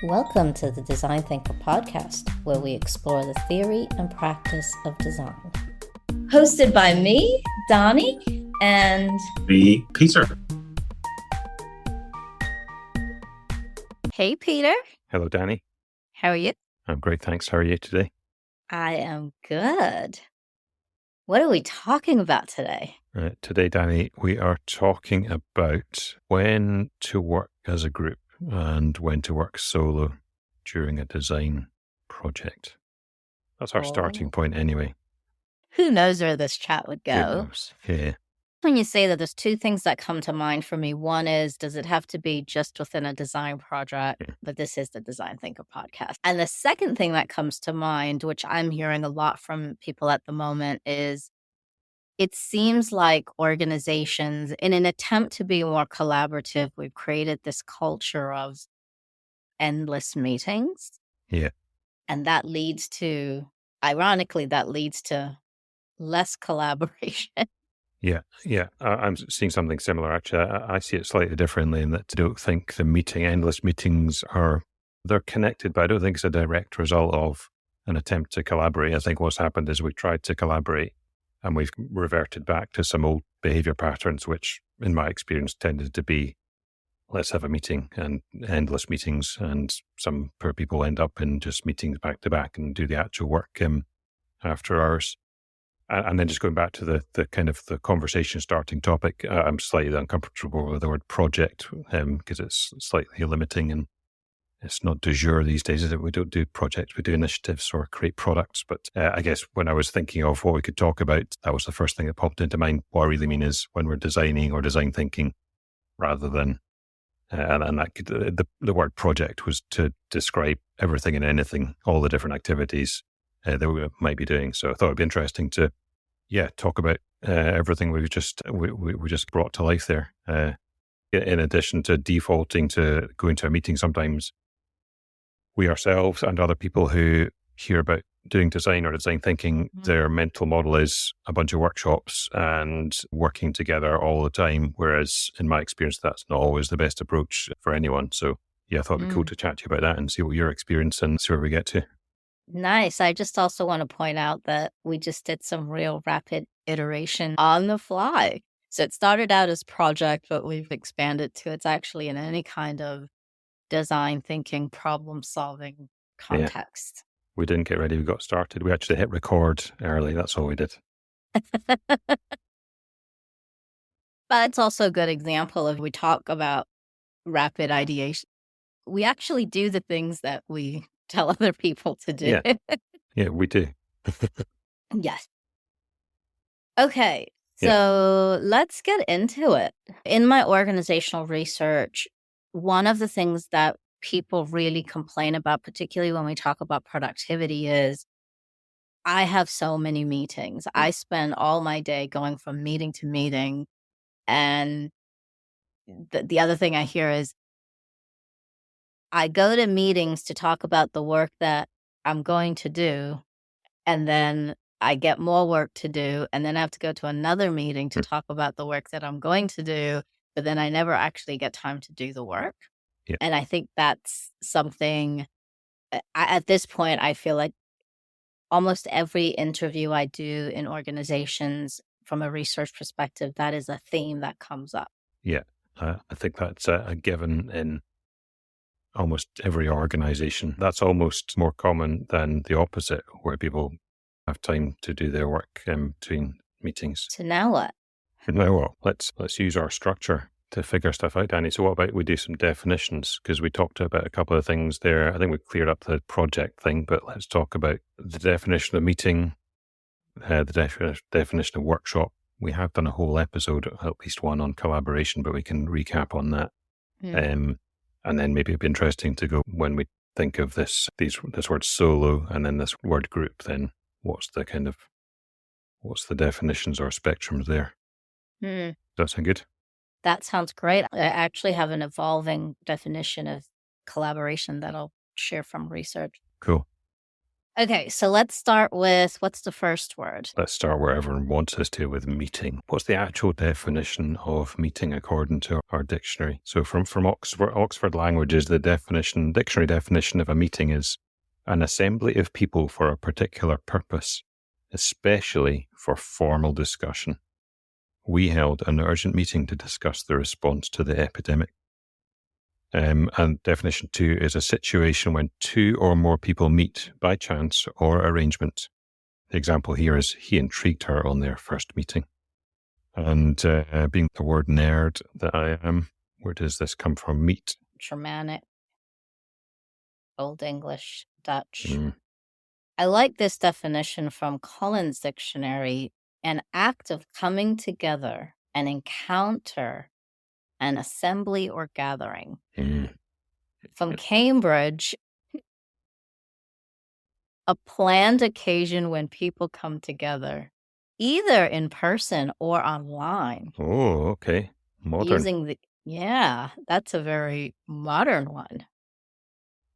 Welcome to the Design Thinker podcast, where we explore the theory and practice of design. Hosted by me, Dani, and me, Peter. Hey, Peter. Hello, Dani. How are you? I'm great, thanks. How are you today? I am good. What are we talking about today? Today, Dani, we are talking about when to work as a group and when to work solo during a design project. That's our starting point anyway. Who knows where this chat would Who go? knows? Yeah. When you say that, there's two things that come to mind for me. One is, does it have to be just within a design project? Yeah. But this is the Design Thinker podcast. And the second thing that comes to mind, which I'm hearing a lot from people at the moment, is it seems like organizations, in an attempt to be more collaborative, we've created this culture of endless meetings. Yeah. And that leads to, ironically, that leads to less collaboration. Yeah. I'm seeing something similar, actually. I see it slightly differently in that I don't think endless meetings they're connected, but I don't think it's a direct result of an attempt to collaborate. I think what's happened is we tried to collaborate and we've reverted back to some old behavior patterns, which in my experience tended to be, let's have a meeting and endless meetings, and some poor people end up in just meetings back to back and do the actual work after hours. And then just going back to the kind of the conversation starting topic, I'm slightly uncomfortable with the word project because it's slightly limiting and it's not du jour these days, is it? We don't do projects, we do initiatives or create products. But I guess when I was thinking of what we could talk about, that was the first thing that popped into mind. What I really mean is when we're designing or design thinking rather than, and that could, the word project was to describe everything and anything, all the different activities that we might be doing. So I thought it'd be interesting to, talk about everything we just brought to life there. In addition to defaulting to going to a meeting, sometimes we ourselves and other people who hear about doing design or design thinking, their mental model is a bunch of workshops and working together all the time. Whereas in my experience, that's not always the best approach for anyone. So I thought it'd be cool to chat to you about that and see what your experience and see where we get to. Nice. I just also want to point out that we just did some real rapid iteration on the fly. So it started out as project, but we've expanded to it's actually in any kind of design thinking, problem solving context. Yeah. We didn't get ready. We got started. We actually hit record early. That's all we did. But it's also a good example of we talk about rapid ideation. We actually do the things that we tell other people to do. Yeah, we do. Yes. Okay. So let's get into it. In my organizational research, one of the things that people really complain about, particularly when we talk about productivity, is I have so many meetings. I spend all my day going from meeting to meeting. And the other thing I hear is I go to meetings to talk about the work that I'm going to do, and then I get more work to do, and then I have to go to another meeting to talk about the work that I'm going to do, but then I never actually get time to do the work. Yeah. And I think that's something, at this point, I feel like almost every interview I do in organizations from a research perspective, that is a theme that comes up. Yeah, I think that's a given in almost every organization. That's almost more common than the opposite, where people have time to do their work between meetings. So now what? Now what? Let's use our structure to figure stuff out, Dani. So what about we do some definitions? Because we talked about a couple of things there. I think we cleared up the project thing, but let's talk about the definition of meeting, the definition of workshop. We have done a whole episode, at least one on collaboration, but we can recap on that. And then maybe it'd be interesting to go when we think of this word solo and then this word group, then what's the definitions or spectrums there? Does that sound good? That sounds great. I actually have an evolving definition of collaboration that I'll share from research. Cool. Okay, so let's start with what's the first word? Let's start where everyone wants us to, with meeting. What's the actual definition of meeting according to our dictionary? So from Oxford Languages, the dictionary definition of a meeting is an assembly of people for a particular purpose, especially for formal discussion. We held an urgent meeting to discuss the response to the epidemic. And definition 2 is a situation when 2 or more people meet by chance or arrangement. The example here is he intrigued her on their first meeting. And being the word nerd that I am, where does this come from? Meet. Germanic, Old English, Dutch. Mm. I like this definition from Collins Dictionary: an act of coming together, an encounter, an assembly or gathering. Mm. From Cambridge, a planned occasion when people come together, either in person or online. Oh, okay. Modern. Yeah, that's a very modern one.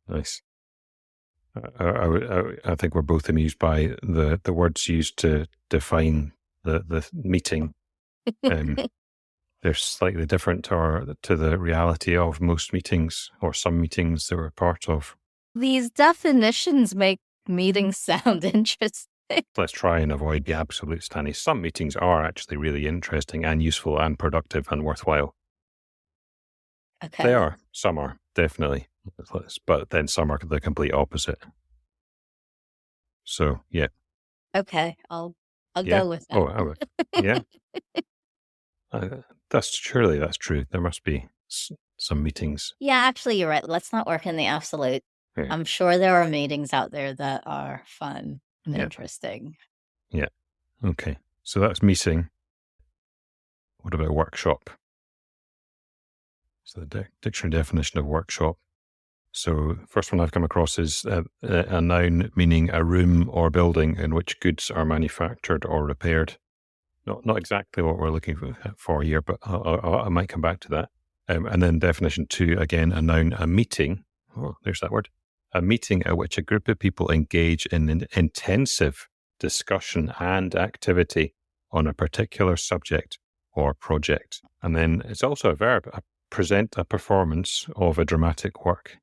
Nice. I think we're both amused by the words used to define the meeting. They're slightly different to the reality of most meetings, or some meetings that we're part of. These definitions make meetings sound interesting. Let's try and avoid the absolute Stanley. Some meetings are actually really interesting and useful and productive and worthwhile. Okay. They are. Some are, definitely. But then some are the complete opposite. So, yeah. Okay, I'll go with that. Oh, I would. Yeah. That's true. There must be some meetings. Yeah, actually, you're right. Let's not work in the absolute. Yeah. I'm sure there are meetings out there that are fun and interesting. Yeah. Okay. So that's meeting. What about workshop? So the dictionary definition of workshop. So the first one I've come across is a noun meaning a room or building in which goods are manufactured or repaired. Not exactly what we're looking for here, but I might come back to that. And then definition 2, again, a noun, a meeting. Oh, there's that word. A meeting at which a group of people engage in an intensive discussion and activity on a particular subject or project. And then it's also a verb, present a performance of a dramatic work,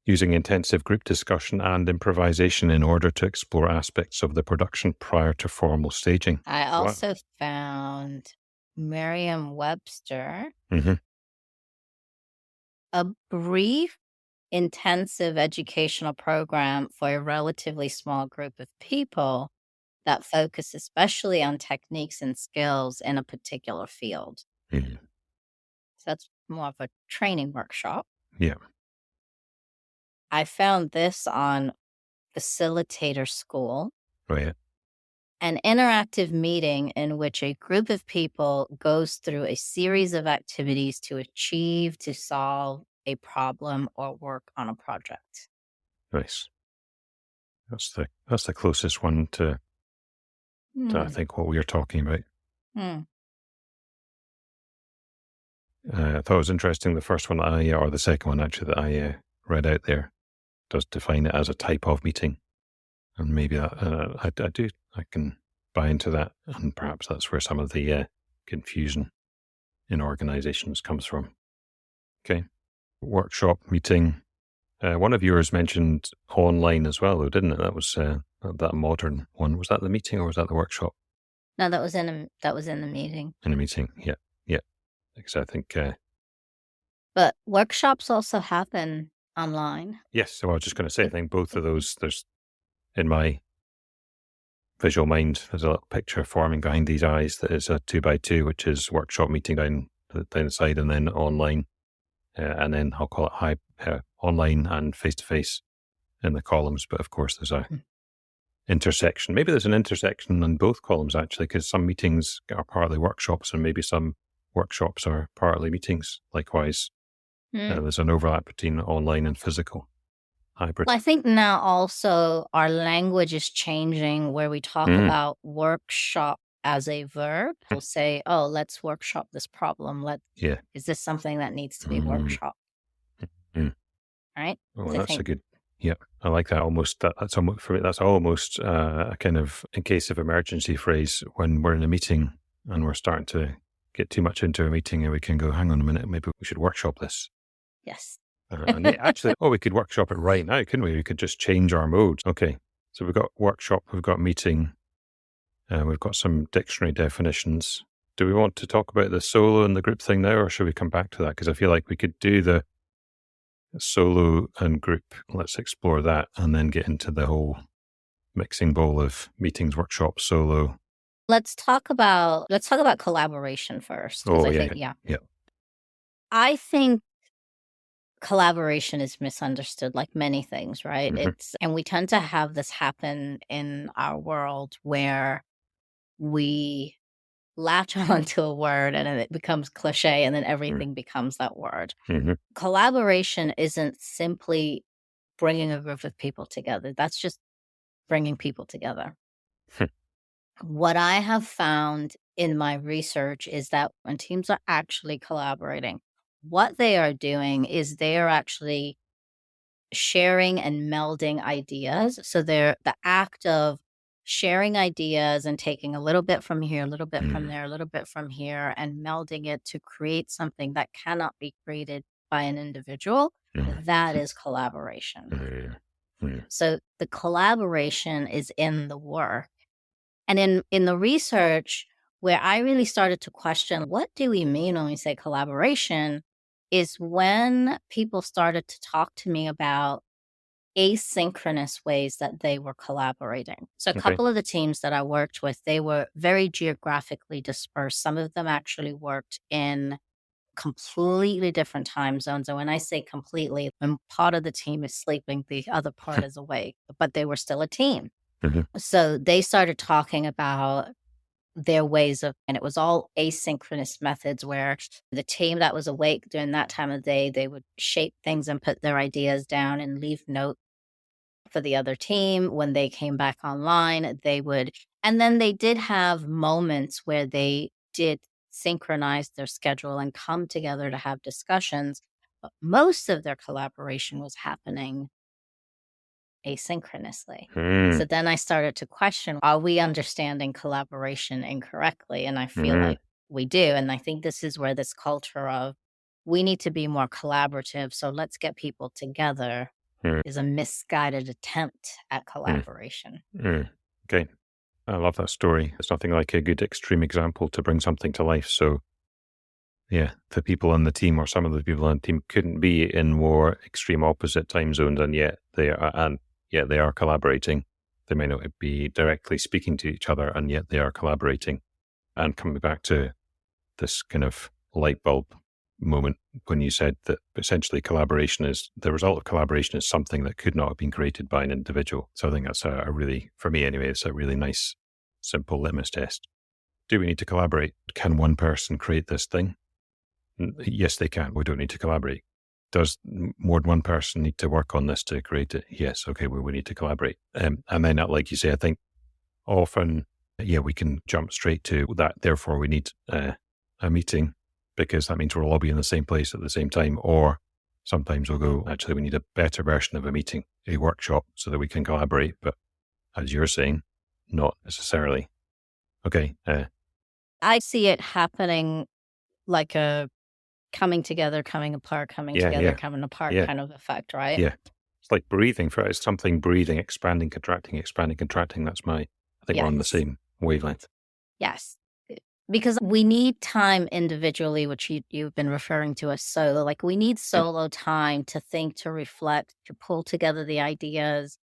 using intensive group discussion and improvisation in order to explore aspects of the production prior to formal staging. I also found Merriam-Webster, a brief, intensive educational program for a relatively small group of people that focus especially on techniques and skills in a particular field. So that's more of a training workshop. Yeah. I found this on Facilitator School. Oh, yeah. An interactive meeting in which a group of people goes through a series of activities to solve a problem or work on a project. Nice. That's the closest one to I think what we are talking about. I thought it was interesting. The first one or the second one actually that I read out there does define it as a type of meeting, and maybe that I can buy into that, and perhaps that's where some of the confusion in organizations comes from. Okay, workshop meeting. One of yours mentioned online as well, though, didn't it? That was that modern one. Was that the meeting or was that the workshop? No, that was in the meeting. In a meeting, yeah. Because I think. But workshops also happen online. Yes, so I was just going to say, I think both of those. There's in my visual mind, there's a little picture forming behind these eyes that is a 2x2, which is workshop meeting down the side, and then online, and then I'll call it online and face-to-face in the columns. But of course, there's a intersection. Maybe there's an intersection in both columns, actually, because some meetings are partly workshops and maybe some workshops are partly meetings. Likewise, there's an overlap between online and physical. Hybrid. Well, I think now also our language is changing where we talk about workshop as a verb. We'll say, oh, let's workshop this problem. Is this something that needs to be workshopped? Right? Oh, that's a good. Yeah, I like that. That's almost for me. That's almost a kind of in case of emergency phrase when we're in a meeting and we're starting to get too much into a meeting, and we can go, hang on a minute, maybe we should workshop this. Yes. And actually, we could workshop it right now, couldn't we? We could just change our mode. Okay, so we've got workshop, we've got meeting, we've got some dictionary definitions. Do we want to talk about the solo and the group thing now, or should we come back to that? Because I feel like we could do the solo and group. Let's explore that and then get into the whole mixing bowl of meetings, workshops, solo. Let's talk about collaboration first, because Oh, I yeah, think, yeah. yeah. I think collaboration is misunderstood like many things, right? Mhm. And we tend to have this happen in our world where we latch onto a word and then it becomes cliche and then everything becomes that word. Mhm. Collaboration isn't simply bringing a group of people together. That's just bringing people together. Hmm. What I have found in my research is that when teams are actually collaborating, what they are doing is they are actually sharing and melding ideas. So they're the act of sharing ideas and taking a little bit from here, a little bit from Mhm. there, a little bit from here, and melding it to create something that cannot be created by an individual. Mhm. That is collaboration. Mhm. Mhm. So the collaboration is in the work. And in the research, where I really started to question, what do we mean when we say collaboration, is when people started to talk to me about asynchronous ways that they were collaborating. So a Okay. couple of the teams that I worked with, they were very geographically dispersed. Some of them actually worked in completely different time zones. And when I say completely, when part of the team is sleeping, the other part is awake, but they were still a team. Mhm. So they started talking about their ways of, and it was all asynchronous methods where the team that was awake during that time of day, they would shape things and put their ideas down and leave notes for the other team. When they came back online, they would, and then they did have moments where they did synchronize their schedule and come together to have discussions. But most of their collaboration was happening asynchronously. Mhm. So then I started to question, are we understanding collaboration incorrectly? And I feel Mhm. like we do. And I think this is where this culture of we need to be more collaborative. So let's get people together Mhm. is a misguided attempt at Mhm. collaboration. Mhm. Okay. I love that story. It's nothing like a good extreme example to bring something to life. So, yeah, the people on the team or some of the people on the team couldn't be in more extreme opposite time zones, and yet they are collaborating. They may not be directly speaking to each other, and yet they are collaborating. And coming back to this kind of light bulb moment when you said that essentially collaboration is the result of collaboration is something that could not have been created by an individual. So I think that's a really, for me anyway, it's a really nice, simple litmus test. Do we need to collaborate? Can one person create this thing? Yes, they can. We don't need to collaborate. Does more than one person need to work on this to create it? Yes. Okay. Well, we need to collaborate. And then, like you say, I think often, yeah, we can jump straight to that. Therefore, we need a meeting because that means we're all be in the same place at the same time. Or sometimes we'll go, actually, we need a better version of a meeting, a workshop, so that we can collaborate. But as you're saying, not necessarily. Okay. I see it happening like a coming together, coming apart, coming Yeah, together, yeah, coming apart yeah, kind of effect, right? yeah. It's like breathing. It's something breathing, expanding, contracting, expanding, contracting. I think we're on the Yes. same wavelength. Yes. Because we need time individually, which you've been referring to as solo. Like we need solo time to think, to reflect, to pull together the ideas.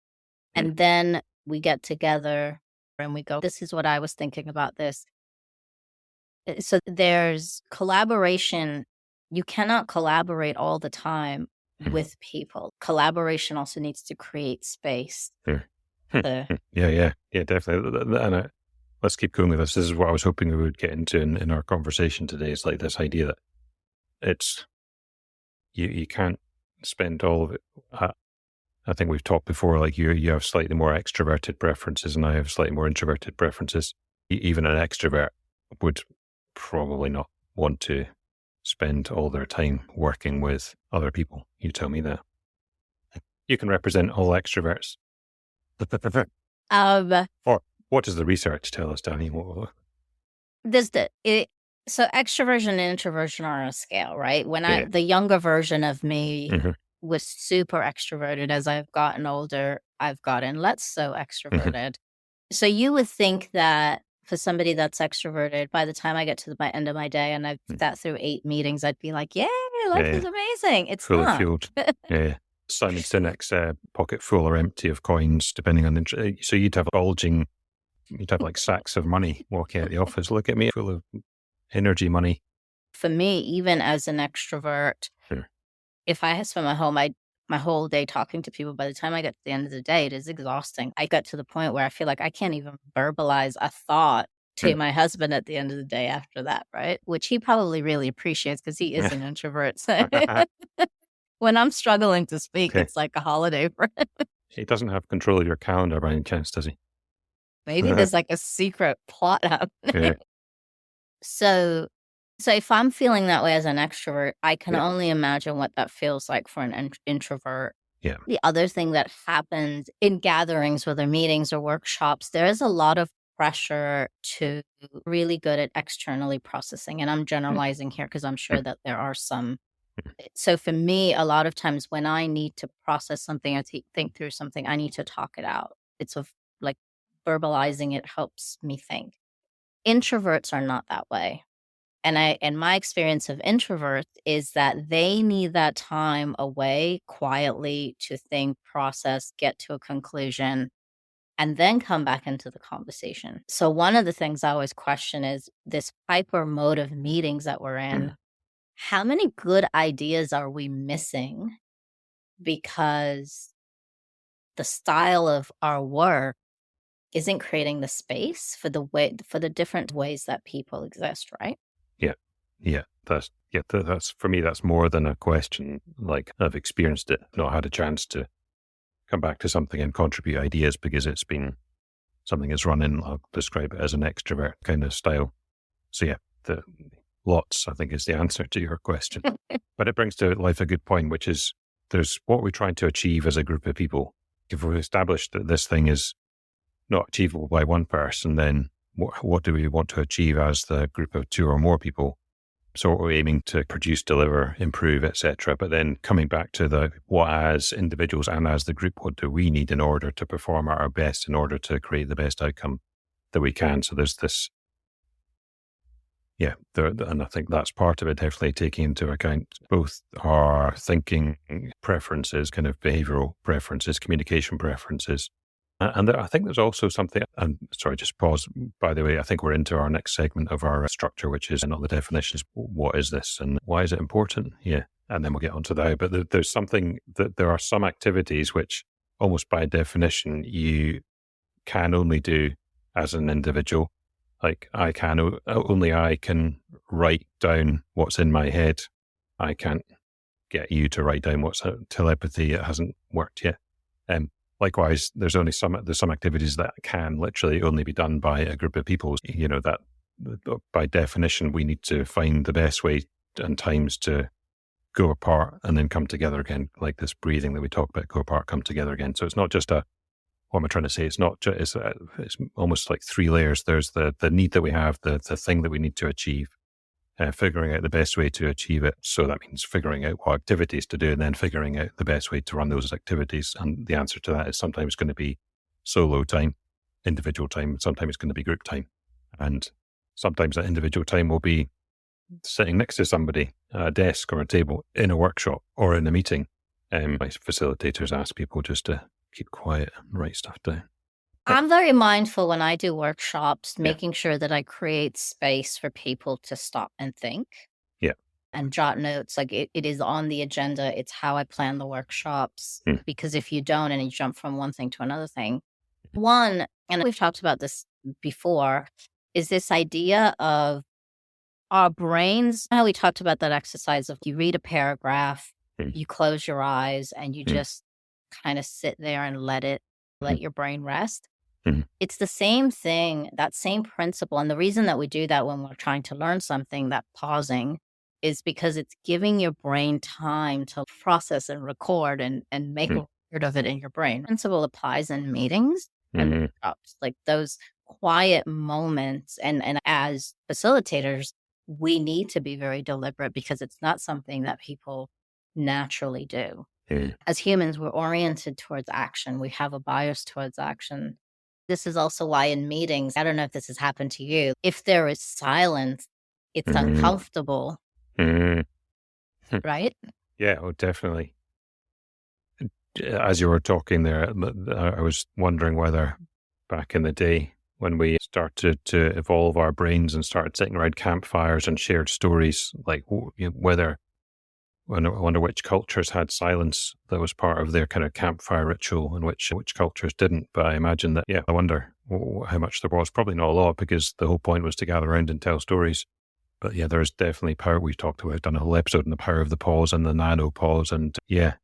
And then we get together and we go, this is what I was thinking about this. So there's collaboration. You cannot collaborate all the time with people. Collaboration also needs to create space. Yeah. Hmm. To, Yeah, yeah, yeah, definitely. And let's keep going with this. This is what I was hoping we would get into in our conversation today. It's like this idea that it's you can't spend all of it. I think we've talked before. Like you have slightly more extroverted preferences, and I have slightly more introverted preferences. Even an extrovert would probably not want to spend all their time working with other people. You tell me that. You can represent all extroverts. Um, Or what does the research tell us, Dani? so extroversion and introversion are on a scale, right? Yeah. The younger version of me Mm-hmm. was super extroverted. As I've gotten older, I've gotten less so Mm-hmm. extroverted. So you would think that for somebody that's extroverted, by the time I get to my end of my day and I've sat through 8 meetings, I'd be like, "Yay, life Yeah. is amazing." It's Fully not. fueled. Yeah. Simon Sinek's pocket full or empty of coins, depending on so you'd have like sacks of money walking out the office. Look at me, full of energy money. For me, even as an extrovert, Sure. if I had spent my whole day talking to people, by the time I get to the end of the day, it is exhausting. I got to the point where I feel like I can't even verbalize a thought to Mm. my husband at the end of the day after that, right? Which he probably really appreciates because he is an introvert. So when I'm struggling to speak, Okay. it's like a holiday for him. He doesn't have control of your calendar by any chance, does he? Maybe there's like a secret plot happening. Yeah. So if I'm feeling that way as an extrovert, I can Yeah. only imagine what that feels like for an introvert. Yeah. The other thing that happens in gatherings, whether meetings or workshops, there is a lot of pressure to really good at externally processing. And I'm generalizing here because I'm sure that there are some. So for me, a lot of times when I need to process something or think through something, I need to talk it out. Like verbalizing it helps me think. Introverts are not that way. And my experience of introverts is that they need that time away quietly to think, process, get to a conclusion, and then come back into the conversation. So one of the things I always question is this hyper mode of meetings that we're in. How many good ideas are we missing because the style of our work isn't creating the space for the different ways that people exist, right? Yeah. Yeah. That's for me, that's more than a question. Like, I've experienced it, not had a chance to come back to something and contribute ideas because it's been something that's run in, I'll describe it as an extrovert kind of style. So yeah, lots, I think, is the answer to your question. But it brings to life a good point, which is there's what we're trying to achieve as a group of people. If we've established that this thing is not achievable by one person, then what do we want to achieve as the group of 2 or more people? So what we're aiming to produce, deliver, improve, etc. But then coming back to what as individuals and as the group, what do we need in order to perform at our best, in order to create the best outcome that we can? So there's this, and I think that's part of it, definitely taking into account both our thinking preferences, kind of behavioral preferences, communication preferences. And I think there's also something, and sorry, just pause. By the way, I think we're into our next segment of our structure, which is not the definitions. What is this and why is it important? Yeah. And then we'll get onto that. But there's something that there are some activities which almost by definition you can only do as an individual. Like only I can write down what's in my head. I can't get you to write down what's telepathy. It hasn't worked yet. Likewise, there's some activities that can literally only be done by a group of people. That by definition, we need to find the best way and times to go apart and then come together again, like this breathing that we talk about, go apart, come together again. So it's not just what am I trying to say? It's not just, it's almost like 3 layers. There's the need that we have, the thing that we need to achieve, figuring out the best way to achieve it. So that means figuring out what activities to do and then figuring out the best way to run those activities. And the answer to that is sometimes going to be solo time, individual time. Sometimes it's going to be group time. And sometimes that individual time will be sitting next to somebody at a desk or a table in a workshop or in a meeting. My facilitators ask people just to keep quiet and write stuff down. I'm very mindful when I do workshops, making sure that I create space for people to stop and think. Yeah. And jot notes. Like it is on the agenda. It's how I plan the workshops. Because if you don't and you jump from one thing to another thing, and we've talked about this before, is this idea of our brains. How we talked about that exercise of you read a paragraph, you close your eyes, and you just kind of sit there and let your brain rest. It's the same thing, that same principle. And the reason that we do that when we're trying to learn something, that pausing, is because it's giving your brain time to process and record and make of it in your brain. Principle applies in meetings and Mhm. workshops, like those quiet moments. And as facilitators, we need to be very deliberate because it's not something that people naturally do. Yeah. As humans, we're oriented towards action. We have a bias towards action. This is also why in meetings, I don't know if this has happened to you, if there is silence, it's Mhm. uncomfortable, Mhm. right? Yeah, oh, definitely. As you were talking there, I was wondering whether back in the day when we started to evolve our brains and started sitting around campfires and shared stories, like whether I wonder which cultures had silence that was part of their kind of campfire ritual and which cultures didn't. But I imagine that, yeah, I wonder how much there was. Probably not a lot because the whole point was to gather around and tell stories. But yeah, there's definitely power. We've talked about, done a whole episode on the power of the pause and the nano pause. And yeah,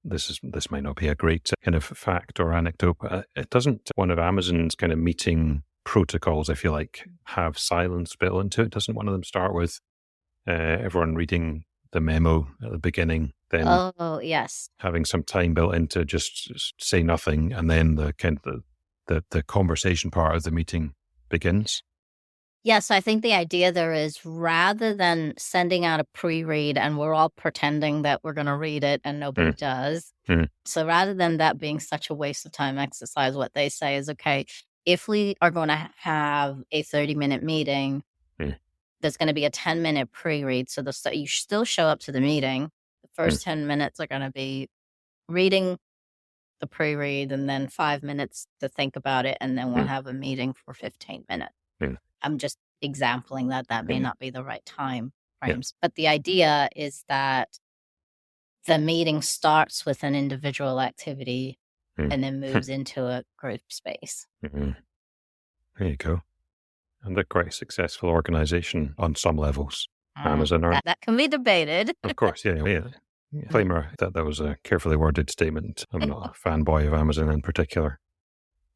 this might not be a great kind of fact or anecdote, but it doesn't, one of Amazon's kind of meeting protocols, I feel like, have silence built into it. Doesn't one of them start with everyone reading the memo at the beginning, then Oh, yes. having some time built in to just say nothing, and then the kind of the conversation part of the meeting begins? Yes, I think the idea there is rather than sending out a pre-read and we're all pretending that we're going to read it and nobody Mm, does. mm, So rather than that being such a waste of time exercise, what they say is, okay, if we are going to have a 30-minute meeting, mm, there's going to be a 10-minute pre-read. So you still show up to the meeting. The mm, first 10 minutes are going to be reading the pre-read and then 5 minutes to think about it. And then we'll mm, have a meeting for 15 minutes. mm, I'm just exampling that. That may yeah, not be the right time yeah, frames. But the idea is that the meeting starts with an individual activity mm, and then moves into a group space. mm. There you go. And they're quite a successful organization on some levels. Amazon are. That can be debated. Of course, yeah, yeah. Disclaimer that was a carefully worded statement. I'm not a fanboy of Amazon in particular.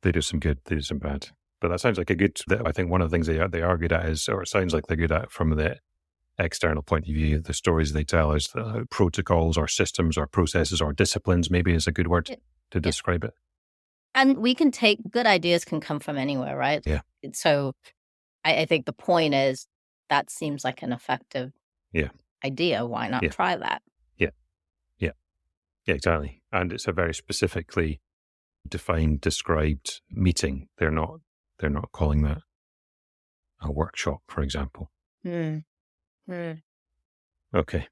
They do some good, they do some bad. But that sounds like a good, I think one of the things they are good at is, or it sounds like they're good at from the external point of view, the stories they tell is protocols or systems or processes or disciplines, maybe is a good word Yeah. to Yeah. describe it. And we can take good ideas can come from anywhere, right? Yeah. So I think the point is that seems like an effective Yeah. idea. Why not Yeah. try that? Yeah. Yeah. Yeah, exactly. And it's a very specifically defined, described meeting. They're not calling that a workshop, for example. Hmm. Hmm. Okay.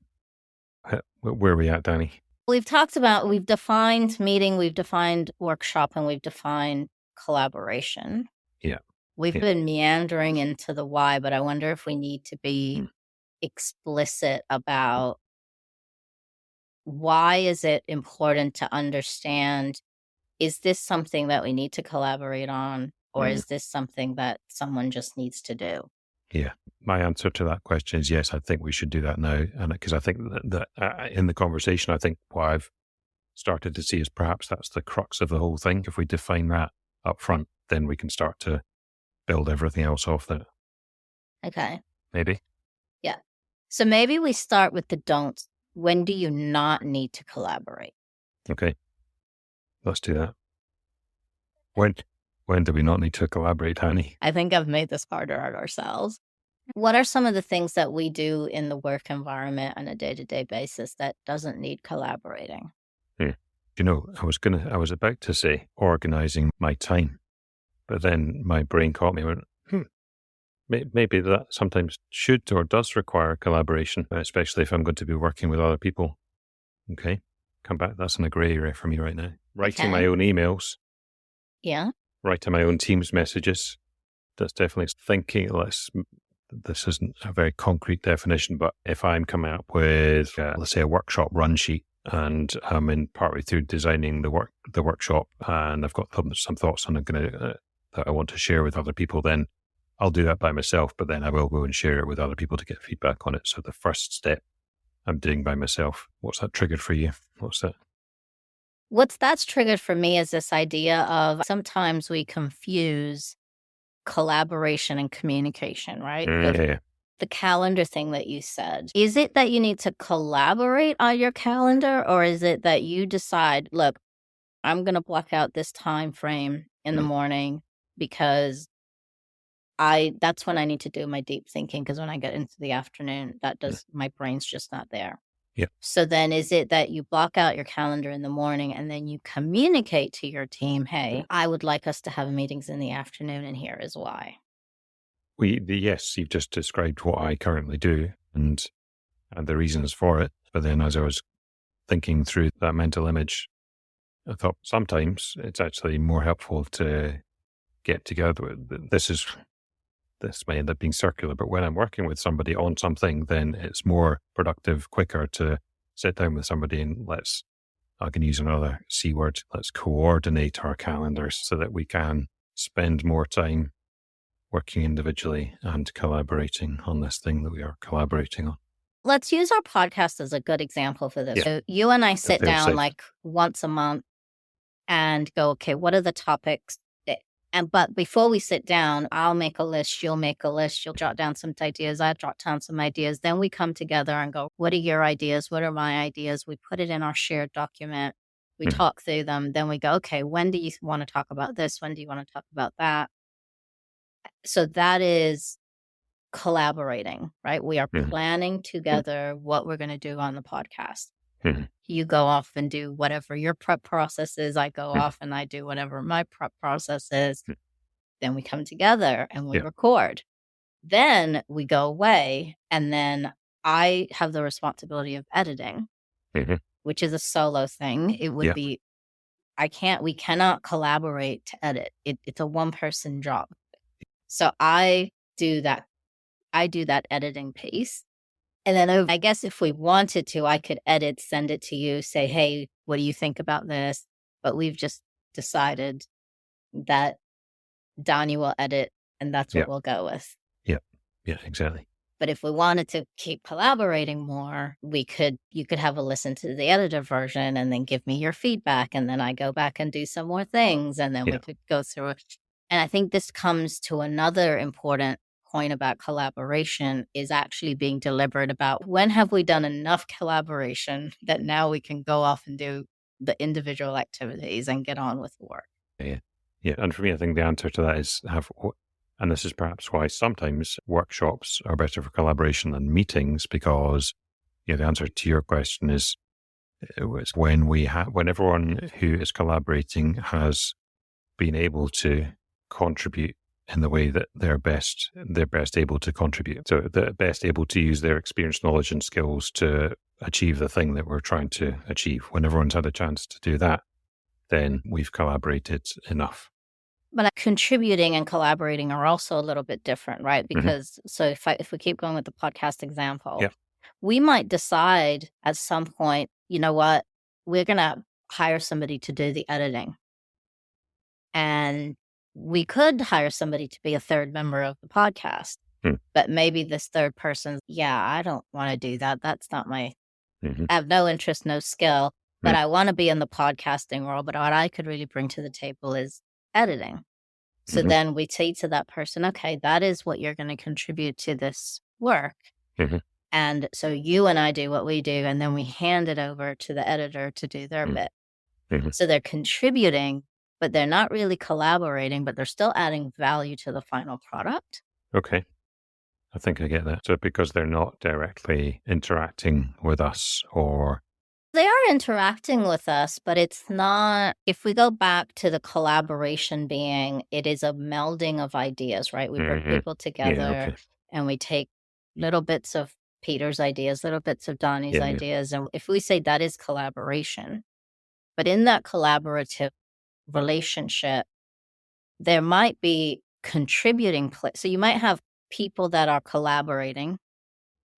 Where are we at, Danny? We've defined meeting, we've defined workshop, and we've defined collaboration. Yeah. We've Yeah. been meandering into the why, but I wonder if we need to be Mm, explicit about why is it important to understand, is this something that we need to collaborate on, or mm, is this something that someone just needs to do? yeah. My answer to that question is yes, I think we should do that now. And because I think that in the conversation, I think what I've started to see is perhaps that's the crux of the whole thing. If we define that up front, then we can start to build everything else off that. Okay. Maybe. Yeah. So maybe we start with the don'ts. When do you not need to collaborate? Okay. Let's do that. When when do we not need to collaborate, Annie? I think I've made this harder on ourselves. What are some of the things that we do in the work environment on a day-to-day basis that doesn't need collaborating? Hmm. I was about to say organizing my time, but then my brain caught me and went, maybe that sometimes should or does require collaboration, especially if I'm going to be working with other people. Okay. Come back. That's in a gray area for me right now. Writing my Okay. own emails, Yeah. writing my own Teams messages. That's definitely thinking less. This isn't a very concrete definition, but if I'm coming up with, let's say, a workshop run sheet, and I'm in partway through designing the workshop, and I've got some thoughts on that I want to share with other people, then I'll do that by myself. But then I will go and share it with other people to get feedback on it. So the first step I'm doing by myself. What's that triggered for you? What's that? That's triggered for me is this idea of sometimes we confuse collaboration and communication, right? Yeah. The calendar thing that you said. Is it that you need to collaborate on your calendar, or is it that you decide, look, I'm going to block out this time frame in the morning because that's when I need to do my deep thinking, because when I get into the afternoon, my brain's just not there. Yeah. So then is it that you block out your calendar in the morning and then you communicate to your team, hey, I would like us to have meetings in the afternoon and here is why? Yes, you've just described what I currently do and the reasons for it. But then as I was thinking through that mental image, I thought sometimes it's actually more helpful to get together. This may end up being circular, but when I'm working with somebody on something, then it's more productive, quicker to sit down with somebody and I can use another C word, let's coordinate our calendars so that we can spend more time working individually and collaborating on this thing that we are collaborating on. Let's use our podcast as a good example for this. Yeah. So you and I sit Fail down safe. like once a month and go, okay, what are the topics? But before we sit down, I'll make a list, you'll make a list, you'll jot down some ideas, I jot down some ideas. Then we come together and go, what are your ideas? What are my ideas? We put it in our shared document. We talk through them. Then we go, okay, when do you want to talk about this? When do you want to talk about that? So that is collaborating, right? We are planning together what we're going to do on the podcast. You go off and do whatever your prep process is. I go off and I do whatever my prep process is. Then we come together and we record. Then we go away, and then I have the responsibility of editing, which is a solo thing. It would be, we cannot collaborate to edit. It's a one-person job. So I do that editing piece. And then I guess if we wanted to, I could edit, send it to you, say, hey, what do you think about this? But we've just decided that Dani will edit, and that's what we'll go with. Yeah, exactly. But if we wanted to keep collaborating more, you could have a listen to the edited version and then give me your feedback. And then I go back and do some more things. And then we could go through it. And I think this comes to another important point about collaboration, is actually being deliberate about when have we done enough collaboration that now we can go off and do the individual activities and get on with the work. Yeah. And for me, I think the answer to that is and this is perhaps why sometimes workshops are better for collaboration than meetings, because the answer to your question is when everyone who is collaborating has been able to contribute in the way that they're best able to contribute. So they're best able to use their experience, knowledge, and skills to achieve the thing that we're trying to achieve. When everyone's had a chance to do that, then we've collaborated enough. But contributing and collaborating are also a little bit different, right? Because so if we keep going with the podcast example, we might decide at some point, you know what, we're going to hire somebody to do the editing. And we could hire somebody to be a third member of the podcast. But maybe this third person, I don't want to do that. That's not I have no interest, no skill, but I want to be in the podcasting role. But what I could really bring to the table is editing. So then we say to that person, okay, that is what you're going to contribute to this work. And so you and I do what we do, and then we hand it over to the editor to do their bit. So they're contributing, but they're not really collaborating, but they're still adding value to the final product. Okay. I think I get that. So because they're not directly interacting with us, or they are interacting with us, but it's not, if we go back to the collaboration being, it is a melding of ideas, right? We bring people together and we take little bits of Peter's ideas, little bits of Dani's ideas. And if we say that is collaboration, but in that collaborative relationship, there might be contributing. So you might have people that are collaborating,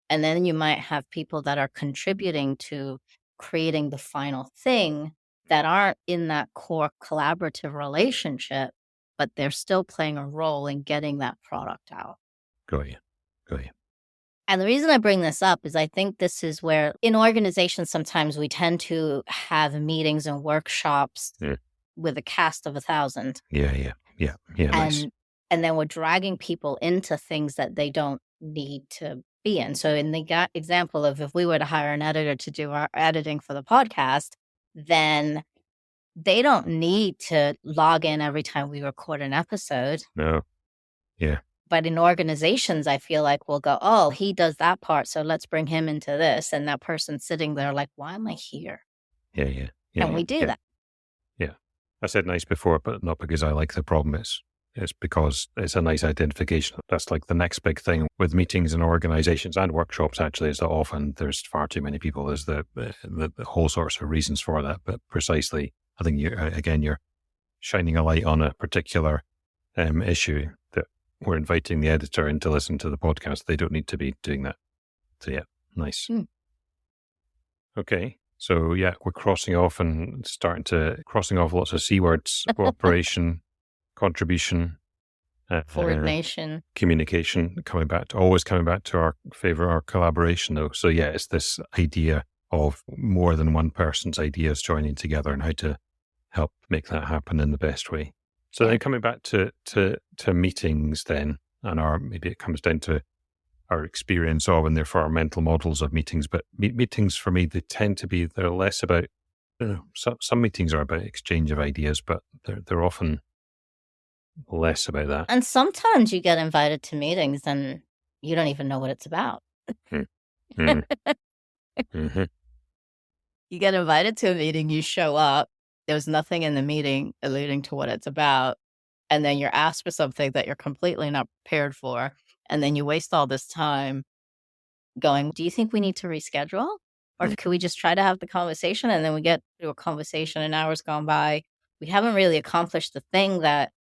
and then you might have people that are contributing to creating the final thing that aren't in that core collaborative relationship, but they're still playing a role in getting that product out. Got you. And the reason I bring this up is I think this is where in organizations, sometimes we tend to have meetings and workshops with a cast of 1,000. Yeah. Nice. And then we're dragging people into things that they don't need to be in. So in the example of if we were to hire an editor to do our editing for the podcast, then they don't need to log in every time we record an episode. No. Yeah. But in organizations, I feel like we'll go, oh, he does that part, so let's bring him into this. And that person's sitting there like, why am I here? Yeah. And we do that. Yeah. I said nice before, but not because I like the problem. It's because it's a nice identification. That's like the next big thing with meetings and organizations and workshops, actually, is that often there's far too many people. There's the whole sorts of reasons for that. But precisely, I think you're shining a light on a particular issue that we're inviting the editor in to listen to the podcast. They don't need to be doing that. So yeah, nice. Okay. So yeah, we're crossing off lots of C words: cooperation, contribution, Coordination, communication. Always coming back to our favorite, our collaboration, though. So yeah, it's this idea of more than one person's ideas joining together and how to help make that happen in the best way. So then coming back to meetings then, and maybe it comes down to our experience of and therefore our mental models of meetings. But meetings for me, they're less about, some meetings are about exchange of ideas, but they're often less about that. And sometimes you get invited to meetings and you don't even know what it's about. Mm-hmm. You get invited to a meeting, you show up, there's nothing in the meeting alluding to what it's about. And then you're asked for something that you're completely not prepared for. And then you waste all this time going, do you think we need to reschedule? Or could we just try to have the conversation? And then we get to a conversation and hours gone by. We haven't really accomplished the thing that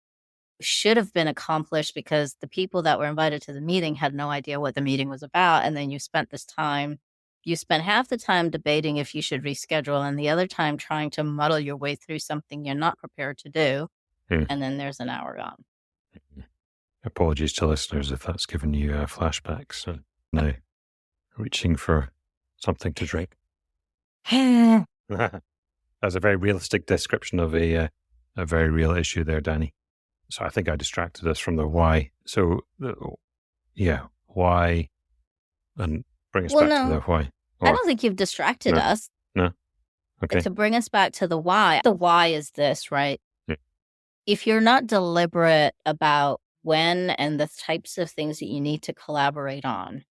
should have been accomplished because the people that were invited to the meeting had no idea what the meeting was about. And then you spent half the time debating if you should reschedule and the other time trying to muddle your way through something you're not prepared to do. And then there's an hour gone. Apologies to listeners if that's given you flashbacks. And now reaching for something to drink. That's a very realistic description of a very real issue there, Dani. So I think I distracted us from the why. So why, and bring us back to the why. I don't think you've distracted us. No. Okay. To bring us back to the why is this, right? Yeah. If you're not deliberate about when and the types of things that you need to collaborate on,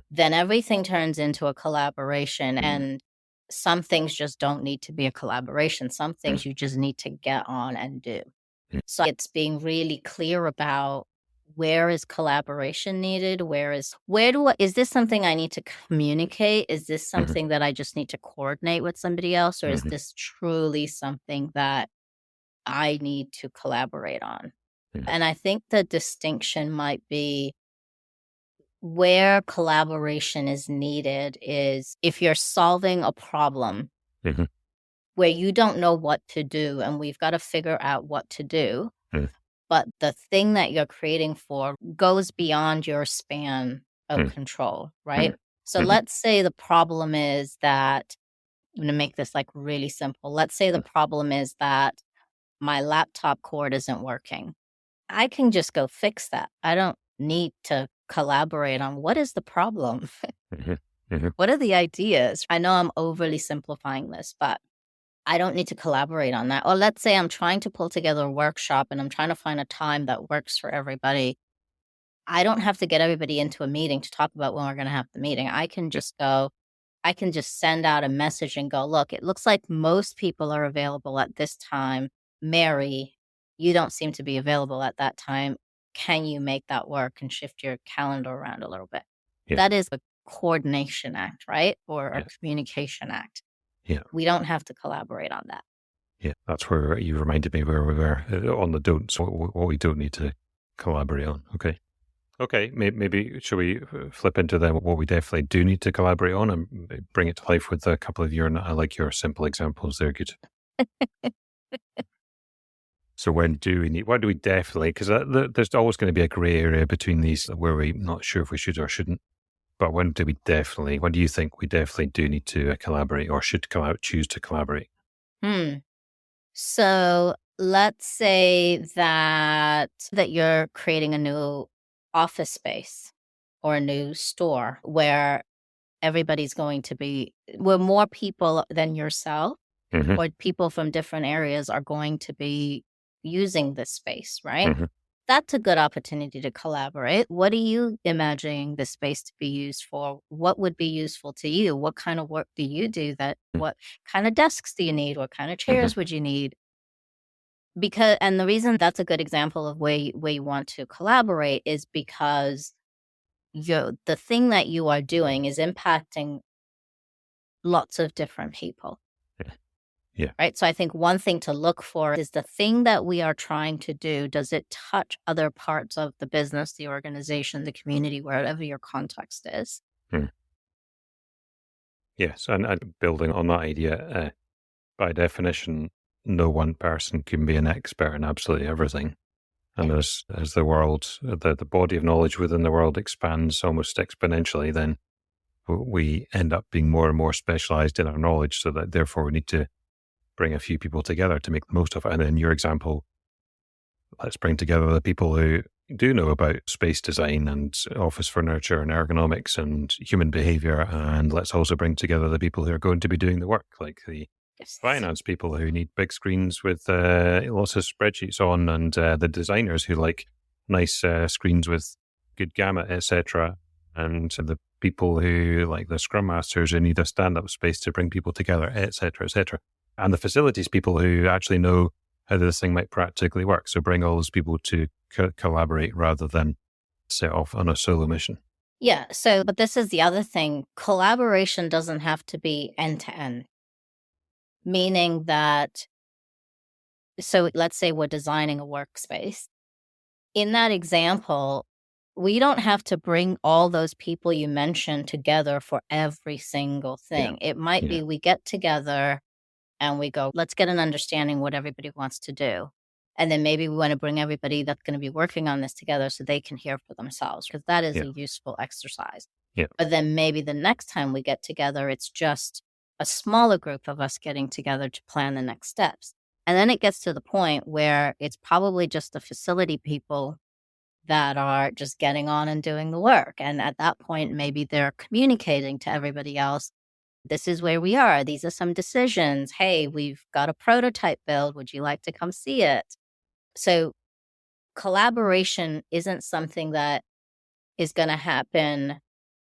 then everything turns into a collaboration and some things just don't need to be a collaboration. Some things you just need to get on and do. So it's being really clear about where is collaboration needed? Is this something I need to communicate? Is this something that I just need to coordinate with somebody else? Or is this truly something that I need to collaborate on? And I think the distinction might be where collaboration is needed is if you're solving a problem where you don't know what to do and we've got to figure out what to do, but the thing that you're creating for goes beyond your span of control, right? So let's say the problem is that, I'm going to make this like really simple. Let's say the problem is that my laptop cord isn't working. I can just go fix that. I don't need to collaborate on what is the problem. What are the ideas? I know I'm overly simplifying this, but I don't need to collaborate on that. Or let's say I'm trying to pull together a workshop and I'm trying to find a time that works for everybody. I don't have to get everybody into a meeting to talk about when we're going to have the meeting. I can just send out a message and go, look, it looks like most people are available at this time. Mary, you don't seem to be available at that time. Can you make that work and shift your calendar around a little bit? Yeah. That is a coordination act, right? Or a communication act. Yeah. We don't have to collaborate on that. Yeah, that's where you reminded me where we were on the don'ts, what we don't need to collaborate on. Okay, maybe should we flip into then what we definitely do need to collaborate on and bring it to life with a couple of I like your simple examples. They're good. So why do we definitely, because there's always going to be a gray area between these where we're not sure if we should or shouldn't. But when do you think we definitely do need to collaborate or should choose to collaborate? So let's say that you're creating a new office space or a new store where everybody's going to be, with more people than yourself. Mm-hmm. or people from different areas are going to be using this space, right? Mm-hmm. That's a good opportunity to collaborate. What are you imagining the space to be used for? What would be useful to you? What kind of work do you do what kind of desks do you need? What kind of Mm-hmm. chairs would you need? Because, and the reason that's a good example of where you want to collaborate is because the thing that you are doing is impacting lots of different people. Yeah. Yeah. Right. So I think one thing to look for is the thing that we are trying to do. Does it touch other parts of the business, the organization, the community, wherever your context is? Mm. Yes. And building on that idea, by definition, no one person can be an expert in absolutely everything. And Yeah. as the world, the body of knowledge within the world expands almost exponentially, then we end up being more and more specialized in our knowledge. So that therefore we need to bring a few people together to make the most of it. And in your example, let's bring together the people who do know about space design and office furniture and ergonomics and human behavior. And let's also bring together the people who are going to be doing the work, like the Yes. finance people who need big screens with lots of spreadsheets on, and the designers who like nice screens with good gamut, etc. And the people who like the scrum masters who need a stand-up space to bring people together, etc., etc. And the facilities people who actually know how this thing might practically work. So bring all those people to collaborate rather than set off on a solo mission. Yeah. So, but this is the other thing. Collaboration doesn't have to be end to end, meaning that, so let's say we're designing a workspace. In that example, we don't have to bring all those people you mentioned together for every single thing. It might be we get together and we go, let's get an understanding what everybody wants to do. And then maybe we want to bring everybody that's going to be working on this together so they can hear for themselves, because that is a useful exercise. Yeah. But then maybe the next time we get together, it's just a smaller group of us getting together to plan the next steps. And then it gets to the point where it's probably just the facility people that are just getting on and doing the work. And at that point, maybe they're communicating to everybody else, this is where we are. These are some decisions. Hey, we've got a prototype build. Would you like to come see it? So collaboration isn't something that is going to happen.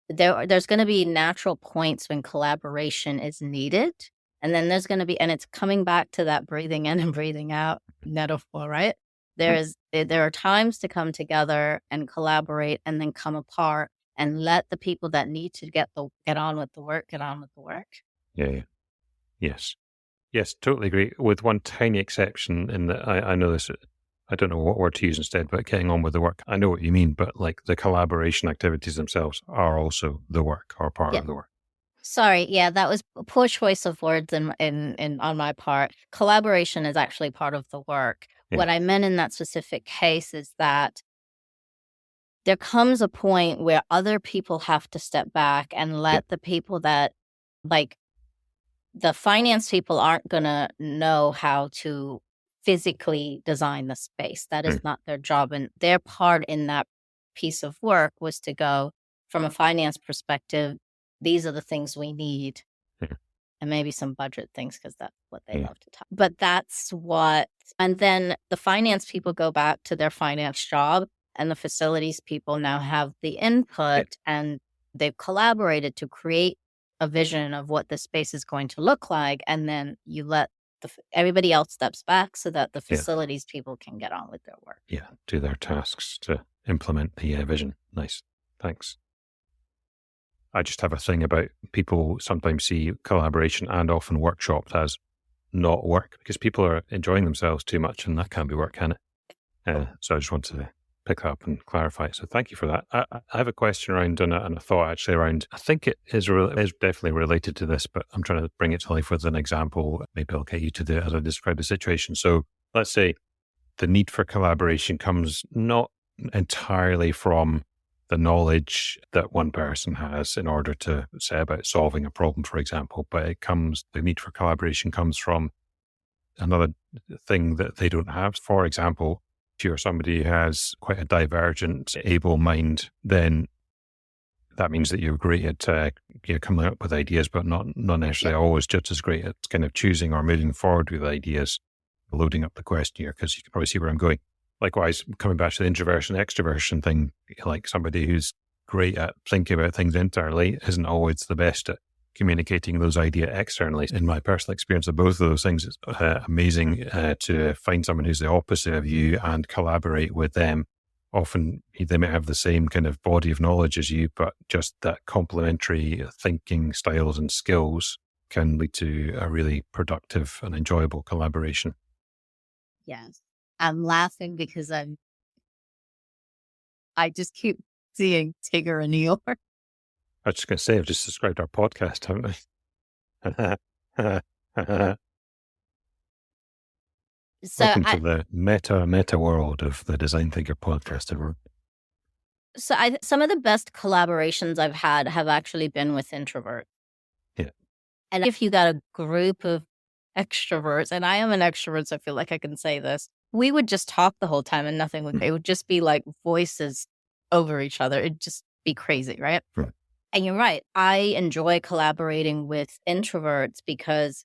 There's going to be natural points when collaboration is needed. And then there's going to be, and it's coming back to that breathing in and breathing out metaphor, right? There are times to come together and collaborate and then come apart and let the people that need to get on with the work, get on with the work. Yeah. Yes. Yes, totally agree. With one tiny exception in that I know this, I don't know what word to use instead, but getting on with the work. I know what you mean, but like the collaboration activities themselves are also the work or part of the work. Sorry, yeah, that was a poor choice of words in on my part. Collaboration is actually part of the work. Yeah. What I meant in that specific case is that there comes a point where other people have to step back and let the people that, like, the finance people aren't going to know how to physically design the space. That is not their job. And their part in that piece of work was to go, from a finance perspective, these are the things we need. And maybe some budget things, because that's what they love to talk. But that's what, and then the finance people go back to their finance job, and the facilities people now have the input, and they've collaborated to create a vision of what the space is going to look like. And then you let everybody else steps back so that the facilities people can get on with their work. Yeah, do their tasks to implement the vision. Nice. Thanks. I just have a thing about people sometimes see collaboration and often workshops as not work, because people are enjoying themselves too much, and that can't be work, can it? So I just wanted to pick that up and clarify it. So thank you for that. I have a question around and a thought actually around, I think it is definitely related to this, but I'm trying to bring it to life with an example. Maybe I'll get you to do it as I describe the situation. So let's say the need for collaboration comes not entirely from the knowledge that one person has in order to say about solving a problem, for example, but the need for collaboration comes from another thing that they don't have. For example, if you're somebody who has quite a divergent, able mind, then that means that you're great at you're coming up with ideas, but not necessarily always just as great at kind of choosing or moving forward with ideas, loading up the question here, because you can probably see where I'm going. Likewise, coming back to the introversion extroversion thing, like somebody who's great at thinking about things internally isn't always the best at communicating those ideas externally. In my personal experience of both of those things, it's amazing to find someone who's the opposite of you and collaborate with them. Often they may have the same kind of body of knowledge as you, but just that complementary thinking styles and skills can lead to a really productive and enjoyable collaboration. Yes. I'm laughing because I just keep seeing Tigger in New York. I was just going to say, I've just described our podcast, haven't I? So Welcome to the meta world of the Design Thinker podcast. Everyone. some of the best collaborations I've had have actually been with introverts. Yeah. And if you got a group of extroverts, and I am an extrovert, so I feel like I can say this, we would just talk the whole time and nothing would, it would just be like voices over each other. It'd just be crazy, right? Right. And you're right. I enjoy collaborating with introverts because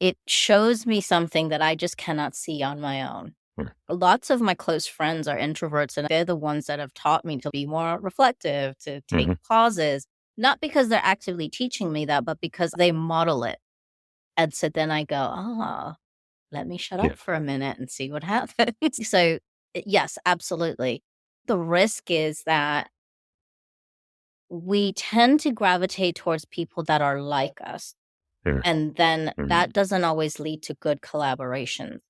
it shows me something that I just cannot see on my own. Lots of my close friends are introverts, and they're the ones that have taught me to be more reflective, to take pauses, not because they're actively teaching me that, but because they model it. And so then I go, oh, let me shut up for a minute and see what happens. So, yes, absolutely. The risk is that we tend to gravitate towards people that are like us. And then that doesn't always lead to good collaboration.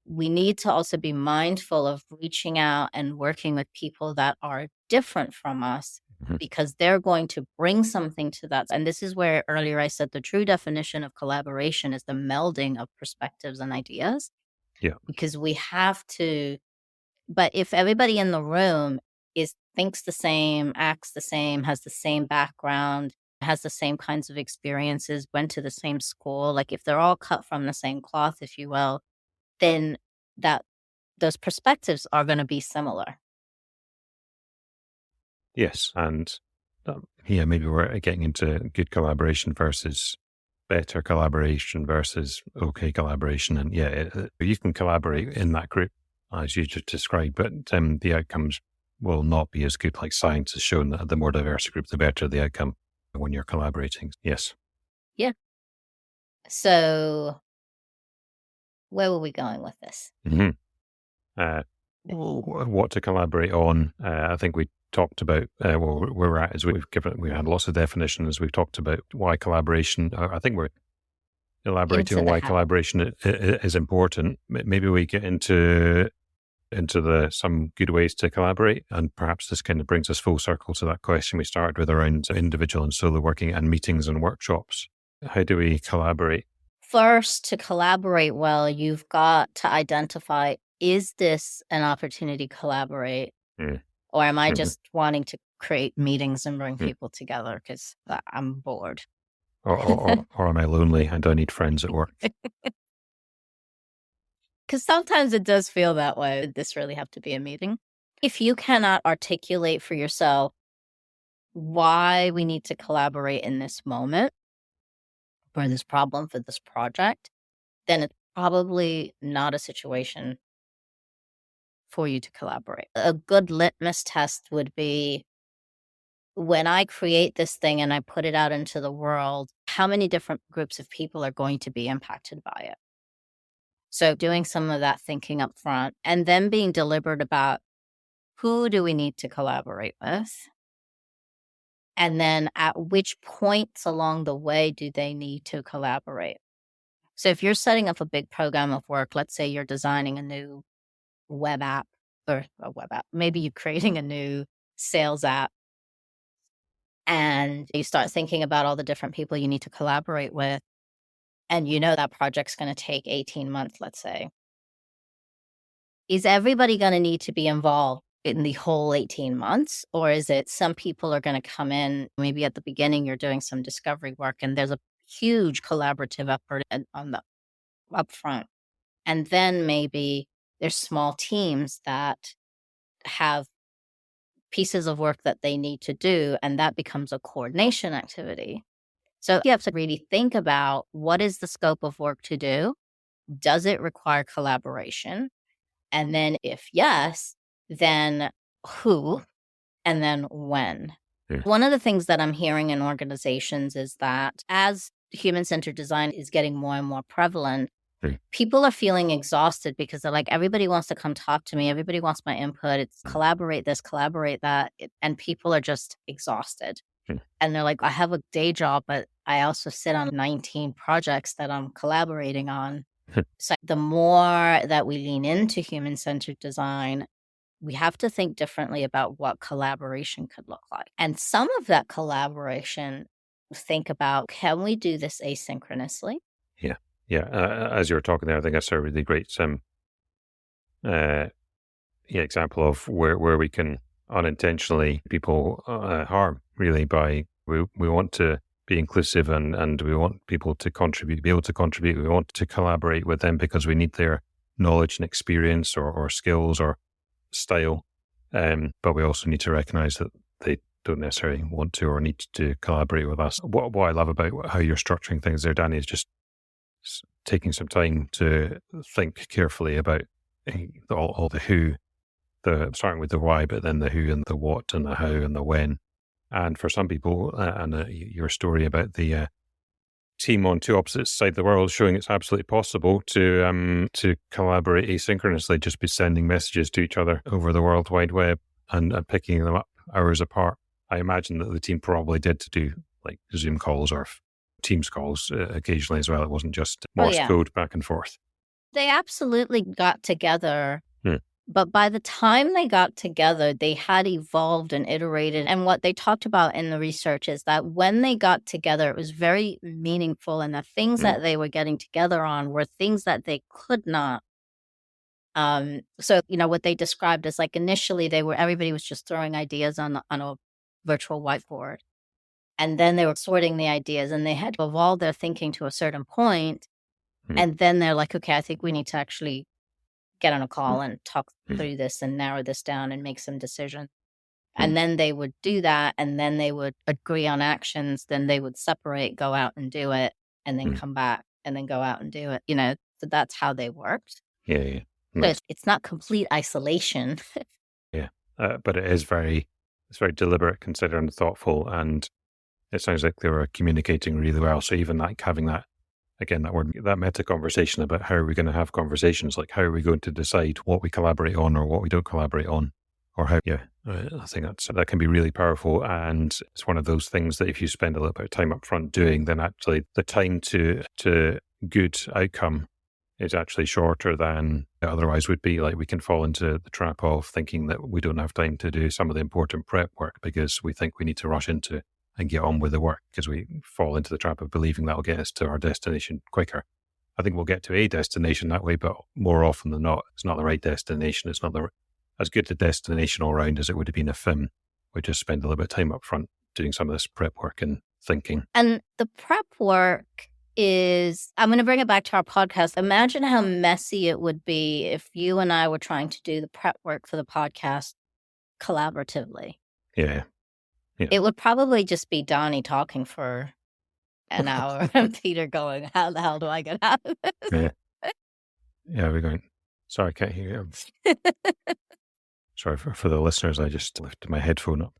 We need to also be mindful of reaching out and working with people that are different from us because they're going to bring something to that. And this is where earlier I said the true definition of collaboration is the melding of perspectives and ideas. Yeah. Because we have to, but if everybody in the room thinks the same, acts the same, has the same background, has the same kinds of experiences, went to the same school, like if they're all cut from the same cloth, if you will, then those perspectives are going to be similar. Yes. And maybe we're getting into good collaboration versus better collaboration versus okay collaboration. And you can collaborate in that group as you just described, but the outcomes will not be as good. Like science has shown that the more diverse a group, the better the outcome when you're collaborating. Yes. Yeah. So where were we going with this? What to collaborate on? I think we talked about where we're at is we had lots of definitions. We've talked about why collaboration. I think we're elaborating on why collaboration is important. Maybe we get into some good ways to collaborate, and perhaps this kind of brings us full circle to that question we started with around individual and solo working and meetings and workshops. How do we collaborate? First, to collaborate well, you've got to identify, is this an opportunity to collaborate? Or am I just wanting to create meetings and bring people together because I'm bored? Or am I lonely and I need friends at work? Because sometimes it does feel that way. Did this really have to be a meeting? If you cannot articulate for yourself why we need to collaborate in this moment for this problem, for this project, then it's probably not a situation for you to collaborate. A good litmus test would be when I create this thing and I put it out into the world, how many different groups of people are going to be impacted by it? So doing some of that thinking up front and then being deliberate about who do we need to collaborate with? And then at which points along the way do they need to collaborate? So if you're setting up a big program of work, let's say you're designing a new web app or a web app, maybe you're creating a new sales app and you start thinking about all the different people you need to collaborate with. And you know that project's going to take 18 months, let's say. Is everybody going to need to be involved in the whole 18 months? Or is it some people are going to come in, maybe at the beginning you're doing some discovery work and there's a huge collaborative effort on the upfront. And then maybe there's small teams that have pieces of work that they need to do, and that becomes a coordination activity. So you have to really think about, what is the scope of work to do? Does it require collaboration? And then if yes, then who? And then when? Yeah. One of the things that I'm hearing in organizations is that as human-centered design is getting more and more prevalent, people are feeling exhausted because they're like, everybody wants to come talk to me. Everybody wants my input. It's collaborate this, collaborate that. And people are just exhausted. And they're like, I have a day job, but I also sit on 19 projects that I'm collaborating on. So the more that we lean into human-centered design, we have to think differently about what collaboration could look like. And some of that collaboration, think about, can we do this asynchronously? Yeah. Yeah. As you were talking there, I think that's a really great example of where we can unintentionally people harm, really, by we want to be inclusive and we want people to contribute, be able to contribute. We want to collaborate with them because we need their knowledge and experience or skills or style. But we also need to recognize that they don't necessarily want to or need to collaborate with us. What I love about how you're structuring things there, Dani, is just taking some time to think carefully about all the who, starting with the why, but then the who and the what and the how and the when. And for some people, your story about the team on two opposite sides of the world, showing it's absolutely possible to collaborate asynchronously, just be sending messages to each other over the World Wide Web and picking them up hours apart. I imagine that the team probably did to do like Zoom calls or Teams calls occasionally as well. It wasn't just Morse code back and forth. They absolutely got together. But by the time they got together, they had evolved and iterated. And what they talked about in the research is that when they got together, it was very meaningful. And the things that they were getting together on were things that they could not. So, what they described as like initially everybody was just throwing ideas on a virtual whiteboard. And then they were sorting the ideas and they had to evolve their thinking to a certain point. And then they're like, okay, I think we need to actually get on a call and talk through this and narrow this down and make some decisions. And then they would do that. And then they would agree on actions. Then they would separate, go out and do it, and then come back and then go out and do it. So that's how they worked. Yeah. Nice. So it's not complete isolation. Yeah. But it's very deliberate, considered and thoughtful. And it sounds like they were communicating really well. So even like having that, again, that meta conversation about how are we going to have conversations, like how are we going to decide what we collaborate on or what we don't collaborate on, or how, I think that can be really powerful. And it's one of those things that if you spend a little bit of time up front doing, then actually the time to good outcome is actually shorter than it otherwise would be. Like we can fall into the trap of thinking that we don't have time to do some of the important prep work because we think we need to rush into and get on with the work because we fall into the trap of believing that'll get us to our destination quicker. I think we'll get to a destination that way, but more often than not, it's not the right destination. It's not as good a destination all around as it would have been if we just spend a little bit of time up front doing some of this prep work and thinking. And the prep work is, I'm going to bring it back to our podcast. Imagine how messy it would be if you and I were trying to do the prep work for the podcast collaboratively. Yeah. It would probably just be Dani talking for an hour and Peter going, how the hell do I get out of this? Yeah, we're going, sorry, I can't hear you. Sorry for the listeners, I just lifted my headphone up.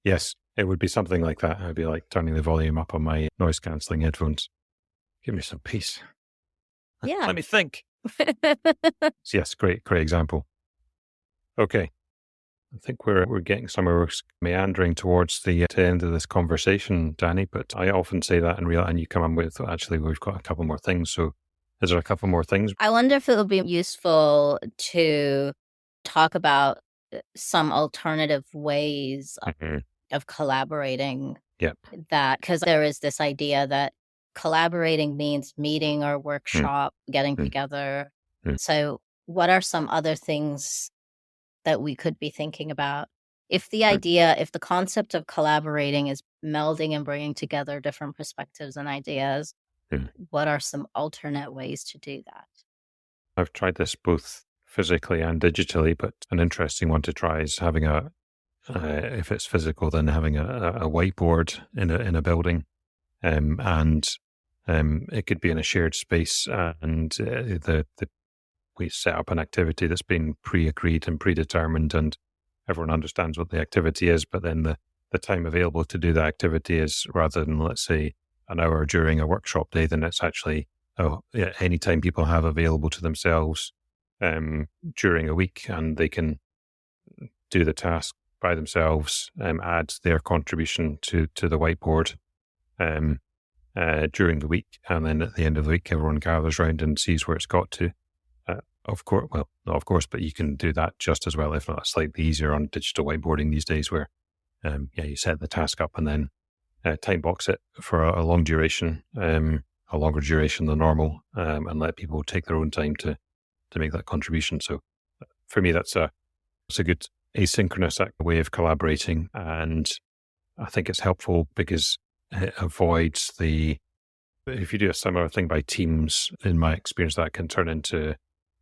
Yes, it would be something like that. I'd be like turning the volume up on my noise cancelling headphones. Give me some peace. Yeah. Let me think. Yes, great example. Okay. I think we're getting somewhere. We're meandering towards the end of this conversation, Dani, but I often say that and you come on with, actually, we've got a couple more things. So is there a couple more things? I wonder if it would be useful to talk about some alternative ways of collaborating. Yeah. Because there is this idea that collaborating means meeting or workshop, getting together. So what are some other things that we could be thinking about? If the concept of collaborating is melding and bringing together different perspectives and ideas, what are some alternate ways to do that? I've tried this both physically and digitally, but an interesting one to try is having a if it's physical, then having a whiteboard in a building, and it could be in a shared space, and we set up an activity that's been pre-agreed and predetermined, and everyone understands what the activity is. But then the time available to do the activity is, rather than, let's say, an hour during a workshop day, then it's actually any time people have available to themselves during a week, and they can do the task by themselves, add their contribution to the whiteboard during the week, and then at the end of the week, everyone gathers round and sees where it's got to. Of course, well, not of course, but you can do that just as well, if not slightly easier, on digital whiteboarding these days, where you set the task up and then time box it for a long duration, a longer duration than normal, and let people take their own time to make that contribution. So for me, it's a good asynchronous way of collaborating, and I think it's helpful because it avoids if you do a similar thing by Teams, in my experience, that can turn into,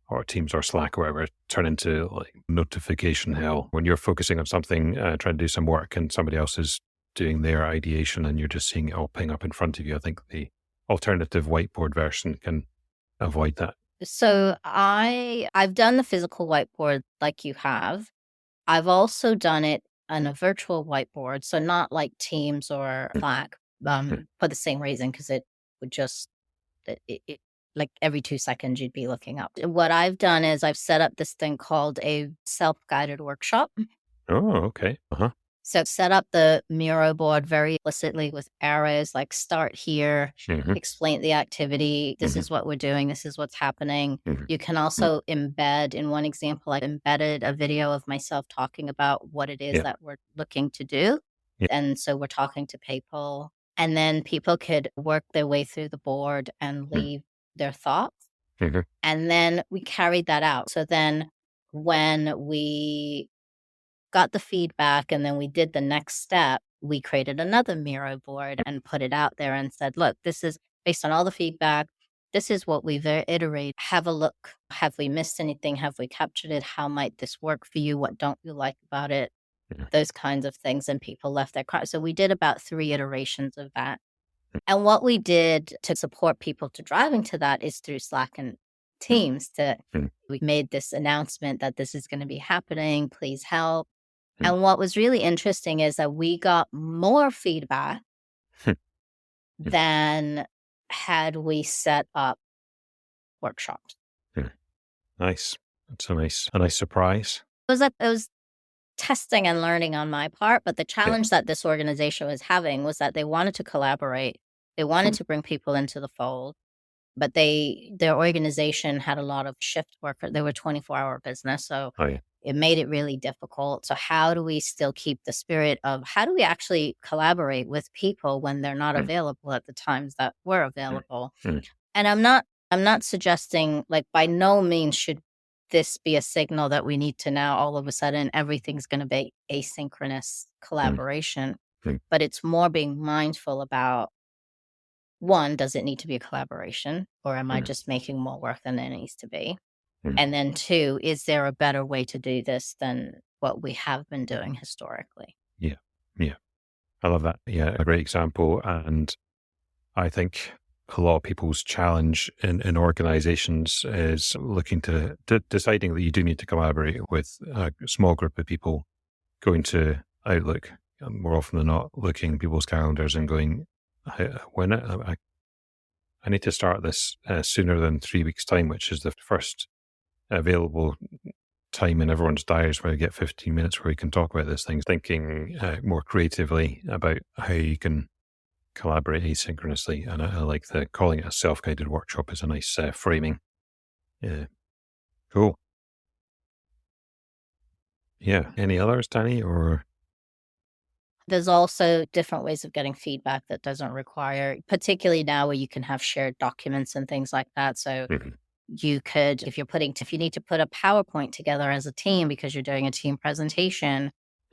or Teams or Slack or whatever, turn into like notification hell. When you're focusing on something, trying to do some work, and somebody else is doing their ideation and you're just seeing it all ping up in front of you. I think the alternative whiteboard version can avoid that. So I've done the physical whiteboard like you have. I've also done it on a virtual whiteboard, so not like Teams or Slack, for the same reason, because it would just it like every 2 seconds you'd be looking up. What I've done is I've set up this thing called a self-guided workshop. Oh, okay. So set up the Miro board very explicitly with arrows, like start here, Mhm. explain the activity. This Mhm. is what we're doing. This is what's happening. Mhm. You can also embed, in one example, I embedded a video of myself talking about what it is Yeah. that we're looking to do. Yeah. And so we're talking to people, and then people could work their way through the board and Mhm. leave their thoughts. Mhm. And then we carried that out. So then when we got the feedback and then we did the next step, we created another Miro board and put it out there and said, look, this is based on all the feedback. This is what we've iterated. Have a look. Have we missed anything? Have we captured it? How might this work for you? What don't you like about it? Yeah. Those kinds of things. And people left their cards. So we did about 3 iterations of that. Mm. And what we did to support people to driving to that is through Slack and Teams. Mm. We made this announcement that this is going to be happening. Please help. Mm. And what was really interesting is that we got more feedback Mm. than had we set up workshops. Mm. Nice. That's a nice surprise. It was testing and learning on my part, but the challenge that this organization was having was that they wanted to collaborate. They wanted to bring people into the fold, but their organization had a lot of shift work. They were 24-hour business, so Oh, yeah. it made it really difficult. So how do we still keep the spirit of how do we actually collaborate with people when they're not Mm. available at the times that we're Mm. available? Mm. And I'm not suggesting, like, by no means should this be a signal that we need to now all of a sudden everything's going to be asynchronous Mm. collaboration, Mm. but it's more being mindful about, one, does it need to be a collaboration, or am I Mm. just making more work than it needs to be? Mm. And then two, is there a better way to do this than what we have been doing historically? Yeah. Yeah. I love that. Yeah. A great example. And I think a lot of people's challenge in organizations is looking to deciding that you do need to collaborate with a small group of people, going to Outlook, more often than not, looking at people's calendars and going, I need to start this sooner than 3 weeks' time, which is the first available time in everyone's diaries where you get 15 minutes where we can talk about this thing, thinking more creatively about how you can collaborate asynchronously. And I like calling it a self-guided workshop is a nice framing. Yeah. Cool. Yeah. Any others, Danny? Or There's also different ways of getting feedback that doesn't require, particularly now where you can have shared documents and things like that. So Mhm. you could, if you need to put a PowerPoint together as a team because you're doing a team presentation,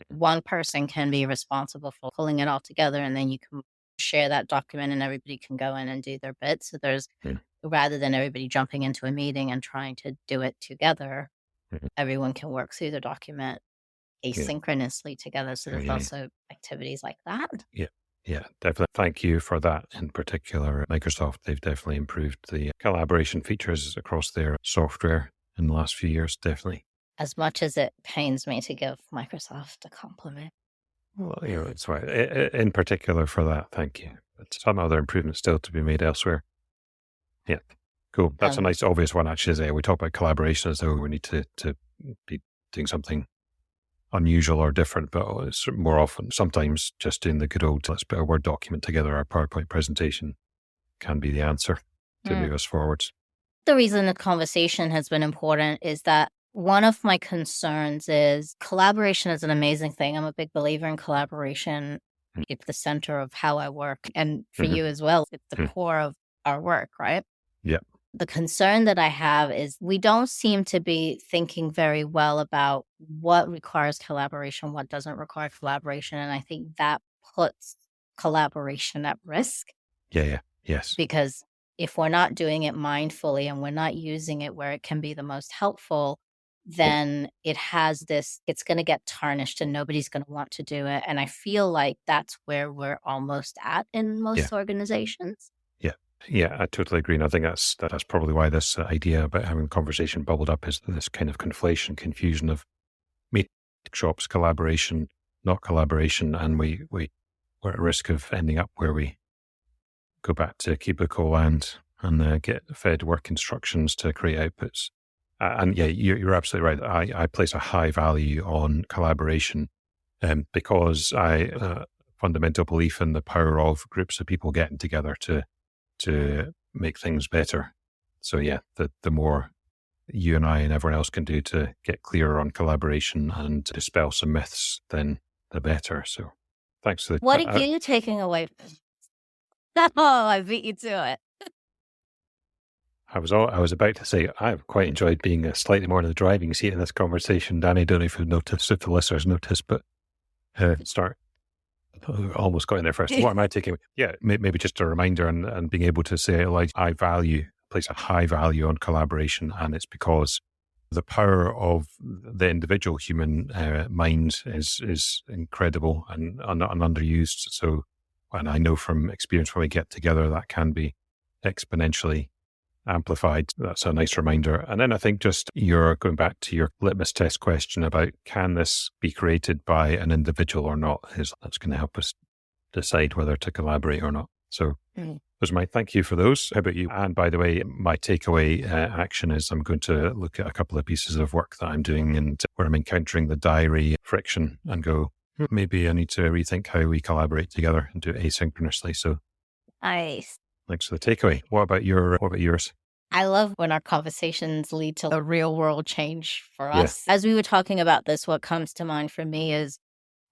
one person can be responsible for pulling it all together, and then you can share that document and everybody can go in and do their bit. So Mhm. rather than everybody jumping into a meeting and trying to do it together, Mhm. everyone can work through the document asynchronously together. So there's also activities like that. Yeah, definitely. Thank you for that in particular. Microsoft, they've definitely improved the collaboration features across their software in the last few years, definitely. As much as it pains me to give Microsoft a compliment. Well, it's right. In particular for that, thank you. But some other improvements still to be made elsewhere. Yeah, cool. That's a nice, obvious one, actually. Is we talk about collaboration as though we need to be doing something unusual or different, but it's more often, sometimes just doing the good old, let's put a Word document together, our PowerPoint presentation can be the answer to move us forwards. The reason the conversation has been important is that one of my concerns is collaboration is an amazing thing. I'm a big believer in collaboration. It's the center of how I work. And for you as well, it's the core of our work, right? Yeah. The concern that I have is we don't seem to be thinking very well about what requires collaboration, what doesn't require collaboration. And I think that puts collaboration at risk. Yeah. Yes. Because if we're not doing it mindfully and we're not using it where it can be the most helpful, then it has this, it's going to get tarnished and nobody's going to want to do it. And I feel like that's where we're almost at in most organizations. Yeah, I totally agree. And I think that's probably why this idea about having conversation bubbled up, is this kind of conflation, confusion of meeting shops, collaboration, not collaboration. And we're at risk of ending up where we go back to cubicle and get fed work instructions to create outputs. And yeah, you're absolutely right. I place a high value on collaboration because I fundamental belief in the power of groups of people getting together to make things better. So yeah, the more you and I and everyone else can do to get clearer on collaboration and dispel some myths, then the better. So thanks for the... What are you taking away from that? Oh, I beat you to it. I was about to say, I've quite enjoyed being slightly more in the driving seat in this conversation. Danny, I don't know if you've noticed, if the listeners noticed, but almost got in there first. What am I taking? Yeah, maybe just a reminder and being able to say, like, I place a high value on collaboration, and it's because the power of the individual human mind is incredible and underused. So, and I know from experience when we get together, that can be exponentially amplified. That's a nice reminder. And then I think just you're going back to your litmus test question about, can this be created by an individual or not, that's going to help us decide whether to collaborate or not. So those are my thank you for those. How about you? And by the way, my takeaway action is I'm going to look at a couple of pieces of work that I'm doing and where I'm encountering the diary friction and go, maybe I need to rethink how we collaborate together and do it asynchronously. So nice. Thanks for the takeaway. What about yours? I love when our conversations lead to a real world change for us. As we were talking about this, what comes to mind for me is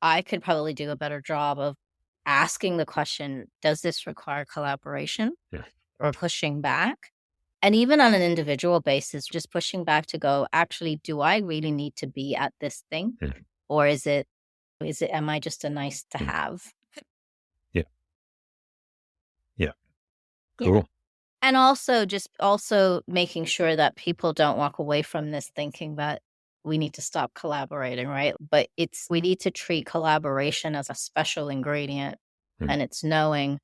I could probably do a better job of asking the question, does this require collaboration? Or pushing back? And even on an individual basis, just pushing back to go, actually, do I really need to be at this thing? Or am I just a nice to have? Cool. And also making sure that people don't walk away from this thinking that we need to stop collaborating, right? But we need to treat collaboration as a special ingredient, and it's knowing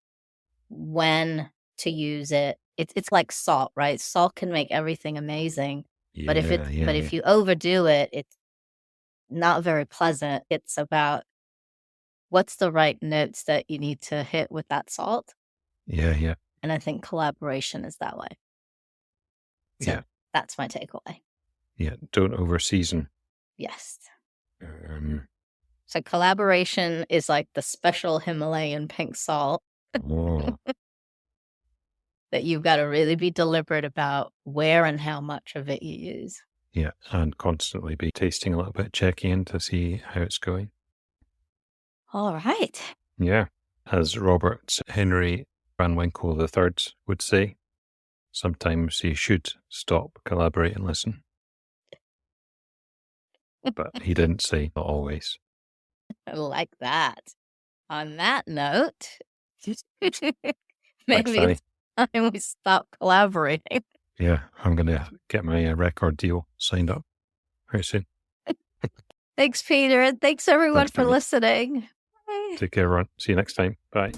when to use it. It's like salt, right? Salt can make everything amazing, but if you overdo it, it's not very pleasant. It's about what's the right notes that you need to hit with that salt. Yeah. And I think collaboration is that way. So that's my takeaway. Yeah, don't overseason. Yes. So collaboration is like the special Himalayan pink salt that you've got to really be deliberate about where and how much of it you use. Yeah, and constantly be tasting a little bit, checking in to see how it's going. All right. Yeah. As Robert Henry Van Winkle III would say, sometimes you should stop, collaborate, and listen. But he didn't say not always. I like that. On that note, maybe it's time we stop collaborating. Yeah, I'm going to get my record deal signed up very soon. Thanks, Peter. And thanks, everyone, Thanks, for Dani. listening. Bye. Take care, everyone. See you next time. Bye.